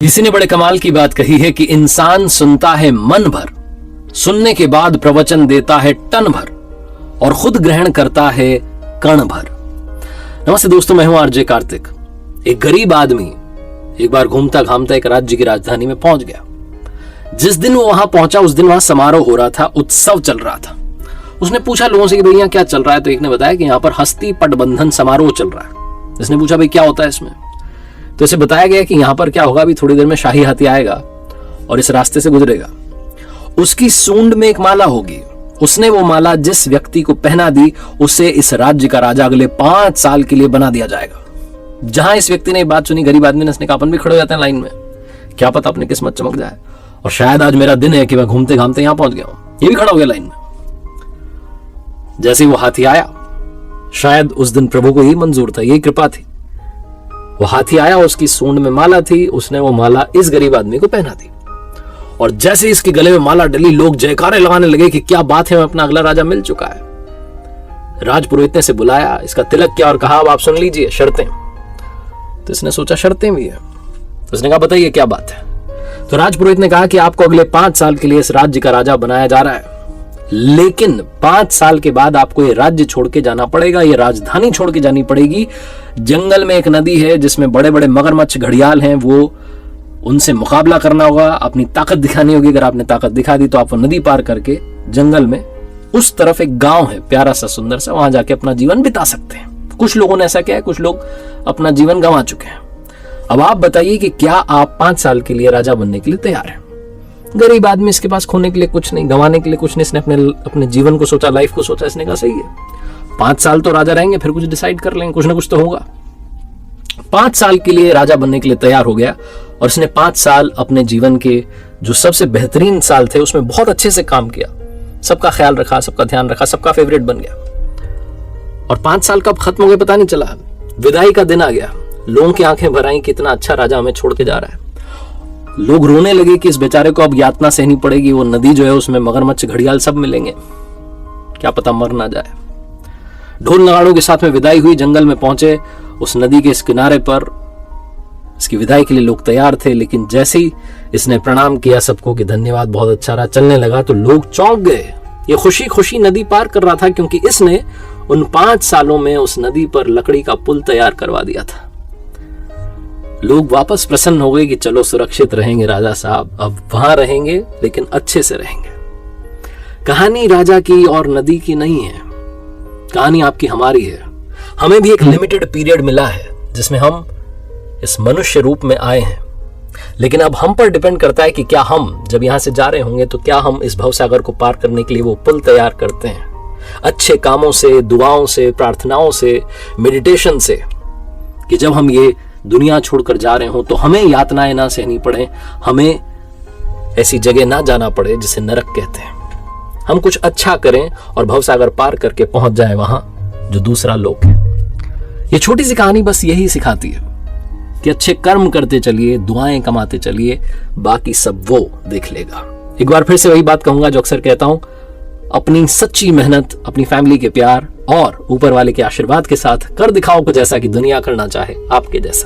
किसी ने बड़े कमाल की बात कही है कि इंसान सुनता है मन भर, सुनने के बाद प्रवचन देता है टन भर और खुद ग्रहण करता है कण भर। नमस्ते दोस्तों, मैं हूं आरजे कार्तिक। एक गरीब आदमी एक बार घूमता घामता एक राज्य की राजधानी में पहुंच गया। जिस दिन वो वहां पहुंचा उस दिन वहां समारोह हो रहा था, उत्सव चल रहा था। उसने पूछा लोगों से कि भैया क्या चल रहा है, तो एक ने बताया कि यहाँ पर हस्ती पटबंधन समारोह चल रहा है। इसने पूछा भाई क्या होता है इसमें, तो इसे बताया गया कि यहां पर क्या होगा, अभी थोड़ी देर में शाही हाथी आएगा और इस रास्ते से गुजरेगा। उसकी सूंड में एक माला होगी, उसने वो माला जिस व्यक्ति को पहना दी उसे इस राज्य का राजा अगले 5 साल के लिए बना दिया जाएगा। जहां इस व्यक्ति ने बात सुनी, गरीब आदमी ने उसने कहा अपन भी खड़े हो जाते हैं लाइन में, क्या पता अपनी किस्मत चमक जाए और शायद आज मेरा दिन है कि मैं घूमते घामते यहां पहुंच गया हूं। ये भी खड़ा हो गया लाइन में। जैसे ही वो हाथी आया, शायद उस दिन प्रभु को यही मंजूर था, यही कृपा थी। वो हाथी आया, उसकी सूंड में माला थी, उसने वो माला इस गरीब आदमी को पहना दी और जैसे इसके गले में माला डली, लोग जयकारे लगाने लगे कि क्या बात है, मैं अपना अगला राजा मिल चुका है। राजपुरोहित ने से बुलाया, इसका तिलक किया और कहा अब आप सुन लीजिए शर्तें। तो इसने सोचा शर्तें भी है, तो उसने कहा बताइए क्या बात है। तो राजपुरोहित ने कहा कि आपको अगले 5 साल के लिए इस राज्य का राजा बनाया जा रहा है, लेकिन 5 साल के बाद आपको ये राज्य छोड़ के जाना पड़ेगा, ये राजधानी छोड़ के जानी पड़ेगी। जंगल में एक नदी है जिसमें बड़े बड़े मगरमच्छ घड़ियाल हैं, वो उनसे मुकाबला करना होगा, अपनी ताकत दिखानी होगी। अगर आपने ताकत दिखा दी तो आप नदी पार करके जंगल में उस तरफ एक गांव है प्यारा सा सुंदर सा, वहां जाके अपना जीवन बिता सकते हैं। कुछ लोगों ने ऐसा किया है, कुछ लोग अपना जीवन गंवा चुके हैं। अब आप बताइए कि क्या आप 5 साल के लिए राजा बनने के लिए तैयार हैं? गरीब आदमी, इसके पास खोने के लिए कुछ नहीं, गंवाने के लिए कुछ नहीं। इसने अपने जीवन को सोचा, लाइफ को सोचा। इसने कहा सही है, 5 साल तो राजा रहेंगे, फिर कुछ डिसाइड कर लेंगे, कुछ ना कुछ तो होगा। 5 साल के लिए राजा बनने के लिए तैयार हो गया और इसने 5 साल अपने जीवन के जो सबसे बेहतरीन साल थे उसमें बहुत अच्छे से काम किया, सबका ख्याल रखा, सबका ध्यान रखा, सबका फेवरेट बन गया। और 5 साल कब खत्म हो गए पता नहीं चला। विदाई का दिन आ गया, लोगों की आंखें भर आई, कितना अच्छा राजा हमें छोड़ के जा रहा है। लोग रोने लगे कि इस बेचारे को अब यातना सहनी पड़ेगी। वो नदी जो है उसमें मगरमच्छ घड़ियाल सब मिलेंगे, क्या पता मर ना जाए। ढोल नगाड़ों के साथ में विदाई हुई, जंगल में पहुंचे। उस नदी के इस किनारे पर इसकी विदाई के लिए लोग तैयार थे, लेकिन जैसे ही इसने प्रणाम किया सबको कि धन्यवाद, बहुत अच्छा रहा, चलने लगा, तो लोग चौंक गए। ये खुशी खुशी नदी पार कर रहा था क्योंकि इसने उन 5 सालों में उस नदी पर लकड़ी का पुल तैयार करवा दिया था। लोग वापस प्रसन्न हो गए कि चलो सुरक्षित रहेंगे राजा साहब, अब वहां रहेंगे लेकिन अच्छे से रहेंगे। कहानी राजा की और नदी की नहीं है, कहानी आपकी हमारी है। हमें भी एक लिमिटेड पीरियड मिला है जिसमें हम इस मनुष्य रूप में आए हैं, लेकिन अब हम पर डिपेंड करता है कि क्या हम जब यहां से जा रहे होंगे तो क्या हम इस भवसागर को पार करने के लिए वो पुल तैयार करते हैं, अच्छे कामों से, दुआओं से, प्रार्थनाओं से, मेडिटेशन से, कि जब हम ये दुनिया छोड़कर जा रहे हो तो हमें यातनाएं ना सहनी पड़े, हमें ऐसी जगह ना जाना पड़े जिसे नरक कहते हैं। हम कुछ अच्छा करें और भवसागर पार करके पहुंच जाए वहां जो दूसरा लोक है। ये छोटी सी कहानी बस यही सिखाती है कि अच्छे कर्म करते चलिए, दुआएं कमाते चलिए, बाकी सब वो देख लेगा। एक बार फिर से वही बात कहूंगा जो अक्सर कहता हूं, अपनी सच्ची मेहनत, अपनी फैमिली के प्यार और ऊपर वाले के आशीर्वाद के साथ कर दिखाओ कुछ ऐसा कि दुनिया करना चाहे आपके जैसा।